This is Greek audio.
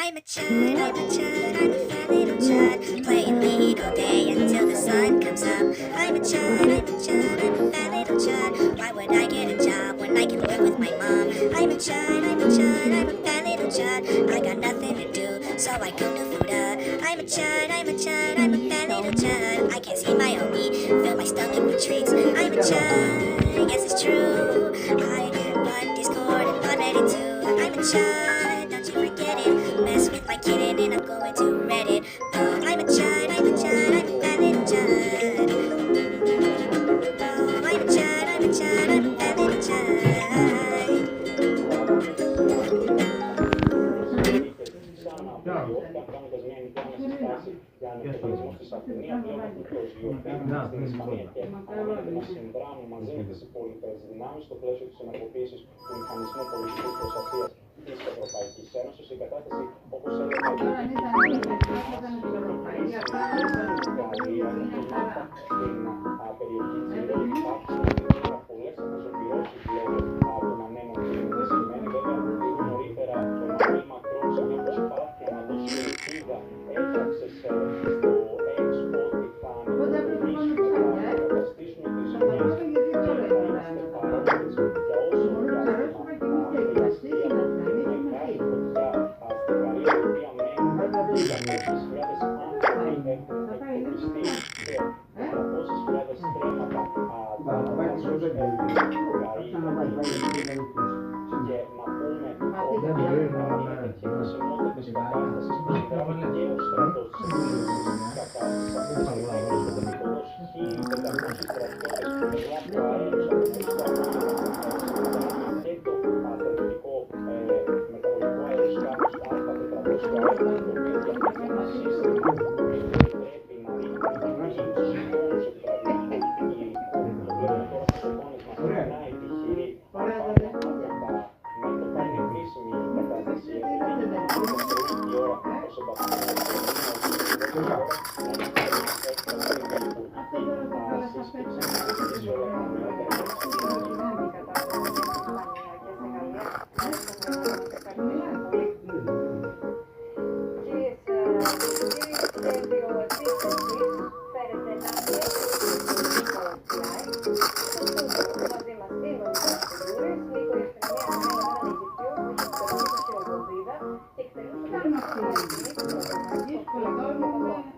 I'm a chud, I'm a chud, I'm a fat little chud, playing league all day until the sun comes up. I'm a chud, I'm a chud, I'm a fat little chud. Why would I get a job when I can work with my mom? I'm a chud, I'm a chud, I'm a fat little chud. I got nothing to do, so I go to Fuda. I'm a chud, I'm a chud, I'm a fat little chud. I can't see my own meat, fill my stomach with treats. I'm a chud, yes it's true. I run Discord and on Reddit too. I'm a chud, don't you forget it. Mess with my kitten and I'm going to Reddit. Oh, I'm a chud, I'm a chud, I'm a fat little chud. Oh, I'm a chud, I'm a chud, I'm a fat little chud. Όταν κάνοντας μια ενδιάμεση στάση για ανεφοδιασμό στη Σαρτινία, πλέον έχουν προσγειωθεί στην Ισπανία και αναμένεται να συνδράμουν μαζί με τις υπόλοιπες δυνάμεις στο πλαίσιο της ενεργοποίησης του Μηχανισμού Πολιτικής Προστασίας της Ευρωπαϊκής Ένωσης. Η κατάσταση, όπως έλεγα, στην περιοχή της Ειρήνης υπάρχουν πολλές αποσωπηρώσεις λόγω των ανέμων που είναι σημαίνει. Βέβαια, λίγο νωρίτερα τον Μανουέλ Μακρόν σε μια προσπάθεια να δώσει ελπίδα έφταξε στο έξω ότι θα ανεπιμονήσουμε, θα καταστήσουμε τις ζωές και θα είμαστε παρόντες για όσο διάστημα χρειαστεί. Υπάρχει φωτιά στη Γαλλία, η οποία μένει για 4.000 άνθρωποι έχουν εκτοπιστεί και 400.000 στρέμματα δασούς έχουν καεί και να πούμε ότι είναι τέτοια χρησιμότητα της κατάστασης που συνδράμει και ο στρατός της Ελληνικής κατάστασης. Αυτή τη στιγμή βρίσκονται κοντός 1.500 στρατιώτες με μια προαέρουσα και το στρατιωτικό μεταβολικό αεροσκάφος Α400 το οποίο διαθέτει ένα σύστημα που πρέπει να ρίχνει στους χώρους επιβραβευτικού υλικού. Το βλέπουμε τώρα στις εικόνες μας να επιχειρεί πάνω από τα μέτωπα. Είναι κρίσιμη η κατάσταση επειδή είναι η ώρα ως εμπαθημένο Δύσκολο τώρα.